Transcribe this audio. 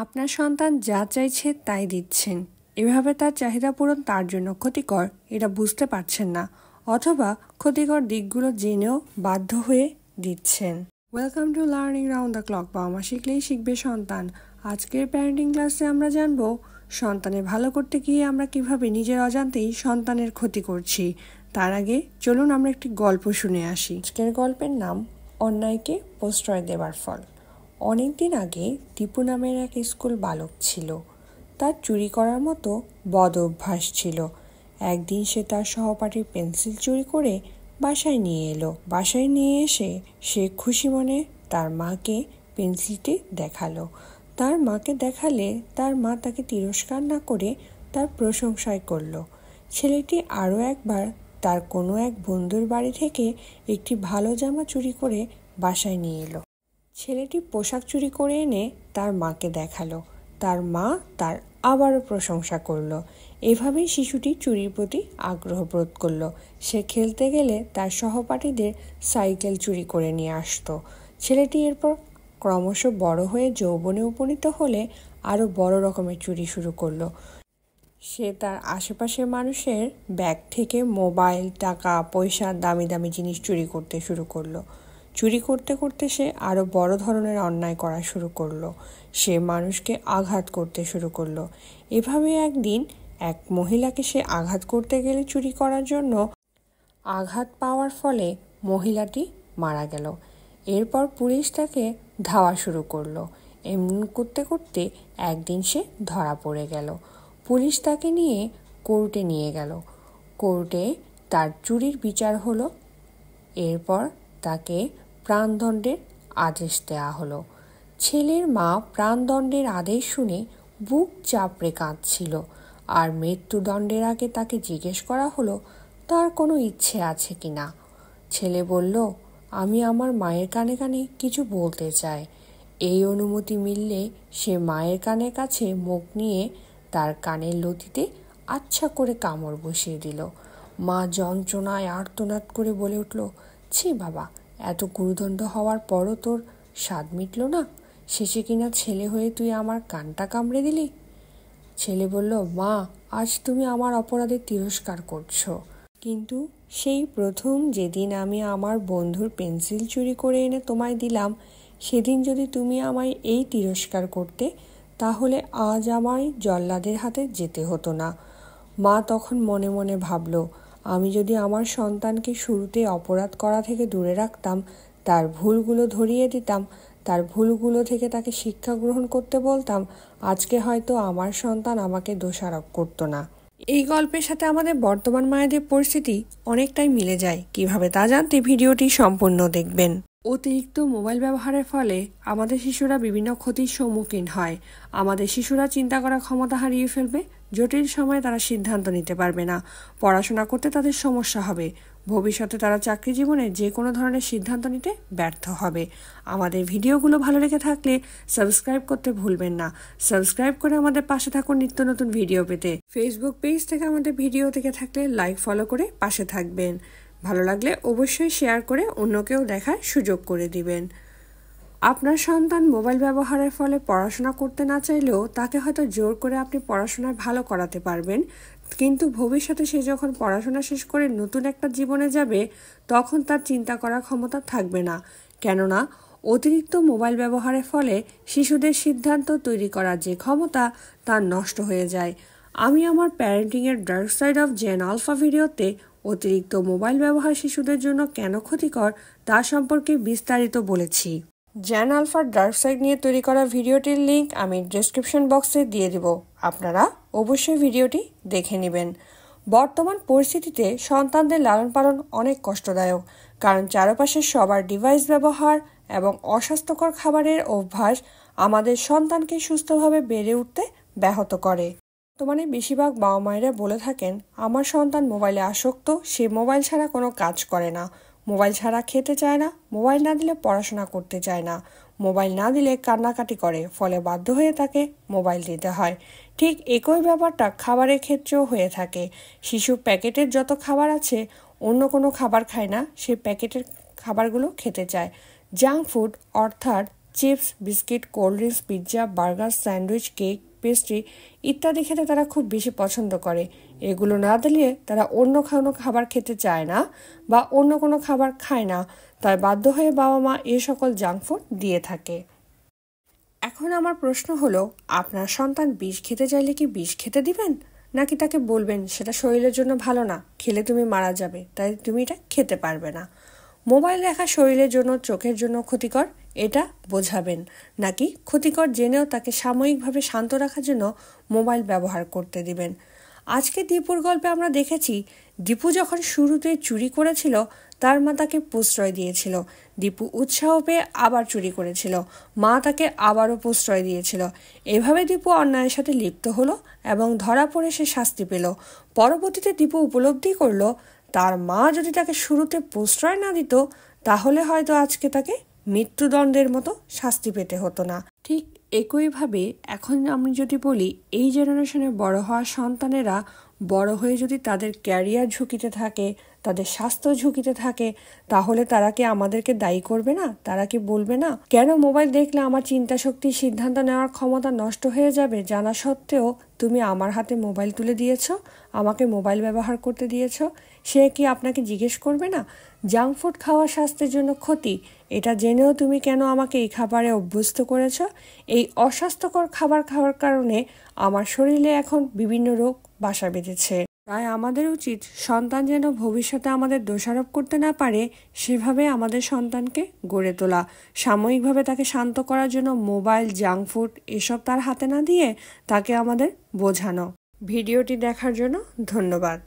আপনার সন্তান যা চাইছে তাই দিচ্ছেন। এভাবে তার চাহিদা পূরণ তার জন্য ক্ষতিকর এটা বুঝতে পারছেন না, অথবা ক্ষতিকর দিকগুলো জেনেও বাধ্য হয়ে দিচ্ছেন। Welcome to learning round the clock. বাবা মা শিখলেই শিখবে সন্তান। আজকের প্যারেন্টিং ক্লাসে আমরা জানবো সন্তানের ভালো করতে গিয়ে আমরা কিভাবে নিজের অজান্তেই সন্তানের ক্ষতি করছি। তার আগে চলুন আমরা একটি গল্প শুনে আসি। আজকের গল্পের নাম অন্যায়কে প্রশ্রয় দেবার ফল। অনেকদিন আগে দীপু নামের এক স্কুল বালক ছিল। তার চুরি করার মতো বদ অভ্যাস ছিল। একদিন সে তার সহপাঠীর পেন্সিল চুরি করে বাসায় নিয়ে এলো। বাসায় নিয়ে এসে সে খুশি মনে তার মাকে পেন্সিলটি দেখালো। তার মাকে দেখালে তার মা তাকে তিরস্কার না করে তার প্রশংসাই করলো। ছেলেটি আরও একবার তার কোনো এক বন্ধুর বাড়ি থেকে একটি ভালো জামা চুরি করে বাসায় নিয়ে এলো। ছেলেটি পোশাক চুরি করে এনে তার মাকে দেখালো। তার মা তার আবারও প্রশংসা করলো। এভাবেই শিশুটি চুরির প্রতি আগ্রহ বোধ করলো। সে খেলতে গেলে তার সহপাঠীদের সাইকেল চুরি করে নিয়ে আসতো। ছেলেটি এরপর ক্রমশ বড় হয়ে যৌবনে উপনীত হলে আরও বড় রকমের চুরি শুরু করলো। সে তার আশেপাশের মানুষের ব্যাগ থেকে মোবাইল, টাকা, পয়সা, দামি দামি জিনিস চুরি করতে শুরু করলো। চুরি করতে করতে সে আরও বড় ধরনের অন্যায় করা শুরু করলো। সে মানুষকে আঘাত করতে শুরু করলো। এভাবে একদিন এক মহিলাকে সে আঘাত করতে গেলে চুরি করার জন্য আঘাত পাওয়ার ফলে মহিলাটি মারা গেল। এরপর পুলিশ তাকে ধাওয়া শুরু করলো। এমন করতে করতে একদিন সে ধরা পড়ে গেল। পুলিশ তাকে নিয়ে কোর্টে নিয়ে গেল। কোর্টে তার চুরির বিচার হলো। এরপর তাকে প্রাণদণ্ডের আদেশ দেওয়া হলো। ছেলের মা প্রাণদণ্ডের আদেশ শুনে বুক চাপড়ে কাঁদছিল। আর মৃত্যুদণ্ডের আগে তাকে জিজ্ঞেস করা হলো তার কোনো ইচ্ছে আছে কি না। ছেলে বলল, আমি আমার মায়ের কানে কানে কিছু বলতে চাই। এই অনুমতি মিললে সে মায়ের কানের কাছে মুখ নিয়ে তার কানের লতিতে আচ্ছা করে কামড় বসিয়ে দিল। মা যন্ত্রণায় আর্তনাদ করে বলে উঠল, ছি বাবা, এত গুরুদণ্ড হওয়ার পরও তোর স্বাদ মিটল না? শেষে কিনা ছেলে হয়ে তুই আমার কানটা কামড়ে দিলি। ছেলে বলল, মা, আজ তুমি আমার অপরাধের তিরস্কার করছো, কিন্তু সেই প্রথম যেদিন আমি আমার বন্ধুর পেন্সিল চুরি করে এনে তোমায় দিলাম, সেদিন যদি তুমি আমায় এই তিরস্কার করতে, তাহলে আজ আমায় জল্লাদের হাতে যেতে হতো না। মা তখন মনে মনে ভাবল, আমি যদি আমার সন্তানকে শুরুতে অপরাধ করা থেকে দূরে রাখতাম, তার ভুলগুলো ধরিয়ে দিতাম, তার ভুলগুলো থেকে তাকে শিক্ষা গ্রহণ করতে বলতাম, আজকে হয়তো আমার সন্তান আমাকে দোষারোপ করতো না। এই গল্পের সাথে আমাদের বর্তমান মায়েদের পরিস্থিতি অনেকটাই মিলে যায়। কিভাবে তা জানতে ভিডিওটি সম্পূর্ণ দেখবেন। অতিরিক্ত মোবাইল ব্যবহারের ফলে আমাদের শিশুরা বিভিন্ন ক্ষতির সম্মুখীন হয়। আমাদের শিশুরা চিন্তা করার ক্ষমতা হারিয়ে ফেলবে। জটিল সময়ে তারা সিদ্ধান্ত নিতে পারবে না। পড়াশোনা করতে তাদের সমস্যা হবে। ভবিষ্যতে তারা চাকরি জীবনে যে কোনো ধরনের সিদ্ধান্ত নিতে ব্যর্থ হবে। আমাদের ভিডিওগুলো ভালো লেগে থাকলে সাবস্ক্রাইব করতে ভুলবেন না। সাবস্ক্রাইব করে আমাদের পাশে থাকুন নিত্য নতুন ভিডিও পেতে। ফেসবুক পেজ থেকে আমাদের ভিডিও থেকে থাকলে লাইক, ফলো করে পাশে থাকবেন। ভালো লাগলে অবশ্যই শেয়ার করে অন্যকেও দেখার সুযোগ করে দিবেন। আপনার সন্তান মোবাইল ব্যবহারের ফলে পড়াশোনা করতে না চাইলেও তাকে হয়তো জোর করে আপনি পড়াশোনায় ভালো করাতে পারবেন, কিন্তু ভবিষ্যতে সে যখন পড়াশোনা শেষ করে নতুন একটা জীবনে যাবে, তখন তার চিন্তা করার ক্ষমতা থাকবে না। কেননা অতিরিক্ত মোবাইল ব্যবহারের ফলে শিশুদের সিদ্ধান্ত তৈরি করার যে ক্ষমতা, তা নষ্ট হয়ে যায়। আমি আমার প্যারেন্টিংয়ের dark side of Gen Alpha ভিডিওতে অতিরিক্ত মোবাইল ব্যবহার শিশুদের জন্য কেন ক্ষতিকর তা সম্পর্কে বিস্তারিত বলেছি। জেন আলফার ডার্ক সাইড নিয়ে তৈরি করা ভিডিওটির লিঙ্ক আমি ডেসক্রিপশন বক্সে দিয়ে দিব। আপনারা অবশ্যই ভিডিওটি দেখে নেবেন। বর্তমান পরিস্থিতিতে সন্তানদের লালন পালন অনেক কষ্টদায়ক, কারণ চারপাশের সবার ডিভাইস ব্যবহার এবং অস্বাস্থ্যকর খাবারের অভ্যাস আমাদের সন্তানকে সুস্থভাবে বেড়ে উঠতে ব্যাহত করে। বর্তমানে বেশিরভাগ বাবা মায়েরা বলে থাকেন, আমার সন্তান মোবাইলে আসক্ত, সে মোবাইল ছাড়া কোনো কাজ করে না, মোবাইল ছাড়া খেতে চায় না, মোবাইল না দিলে পড়াশোনা করতে চায় না, মোবাইল না দিলে কান্নাকাটি করে, ফলে বাধ্য হয়ে তাকে মোবাইল দিতে হয়। ঠিক একই ব্যাপারটা খাবারের ক্ষেত্রেও হয়ে থাকে। শিশু প্যাকেটের যত খাবার আছে অন্য কোনো খাবার খায় না, সে প্যাকেটের খাবারগুলো খেতে চায়। জাঙ্ক ফুড অর্থাৎ chips, biscuit, cold drinks, pizza, burger, sandwich, cake, pastry ইত্যাদি খেতে তারা খুব বেশি পছন্দ করে। এগুলো না দিলে তারা অন্য কোনো খাবার খেতে চায় না বা অন্য কোনো খাবার খায় না, তাই বাধ্য হয়ে বাবা মা এই সকল জাঙ্ক ফুড দিয়ে থাকে। এখন আমার প্রশ্ন হলো, আপনার সন্তান বিষ খেতে চাইলে কি বিষ খেতে দিবেন, নাকি তাকে বলবেন সেটা শরীরের জন্য ভালো না, খেলে তুমি মারা যাবে, তাই তুমি এটা খেতে পারবে না? মোবাইল দেখা শরীরের জন্য, চোখের জন্য ক্ষতিকর, এটা বোঝাবেন, নাকি ক্ষতিকর জেনেও তাকে সাময়িকভাবে শান্ত রাখার জন্য মোবাইল ব্যবহার করতে দিবেন? আজকে দীপুর গল্পে আমরা দেখেছি, দীপু যখন শুরুতে চুরি করেছিল তার মা তাকে প্রশ্রয় দিয়েছিল। দীপু উৎসাহ পেয়ে আবার চুরি করেছিল, মা তাকে আবারও প্রশ্রয় দিয়েছিল। এভাবে দীপু অন্যায়ের সাথে লিপ্ত হলো এবং ধরা পড়ে সে শাস্তি পেল। পরবর্তীতে দীপু উপলব্ধি করলো তার মা যদি তাকে শুরুতে প্রশ্রয় না দিত তাহলে হয়তো আজকে তাকে মৃত্যুদণ্ডের মতো শাস্তি পেতে হতো না। ঠিক একইভাবে এখন আমি যদি বলি, এই জেনারেশনে বড় হওয়া সন্তানেরা বড় হয়ে যদি তাদের ক্যারিয়ার ঝুঁকিতে থাকে, তাদের স্বাস্থ্য ঝুঁকিতে থাকে, তাহলে তারা কি আমাদেরকে দায়ী করবে না? তারা কি বলবে না, কেন মোবাইল দেখলে আমার চিন্তা শক্তি, সিদ্ধান্ত নেওয়ার ক্ষমতা নষ্ট হয়ে যাবে, জানা সত্ত্বেও তুমি আমার হাতে মোবাইল তুলে দিয়েছ, আমাকে মোবাইল ব্যবহার করতে দিয়েছ? সে কি আপনাকে জিজ্ঞেস করবে না, জাঙ্ক ফুড খাওয়া স্বাস্থ্যের জন্য ক্ষতি, এটা জেনেও তুমি কেন আমাকে এই খাবারে অভ্যস্ত করেছ? এই অস্বাস্থ্যকর খাবার খাওয়ার কারণে আমার শরীরে এখন বিভিন্ন রোগ বাসা বেঁধেছে। তাই আমাদের উচিত সন্তান যেন ভবিষ্যতে আমাদের দোষারোপ করতে না পারে সেভাবে আমাদের সন্তানকে গড়ে তোলা। সাময়িকভাবে তাকে শান্ত করার জন্য মোবাইল, জাঙ্ক ফুড এসব তার হাতে না দিয়ে তাকে আমাদের বোঝানো। ভিডিওটি দেখার জন্য ধন্যবাদ।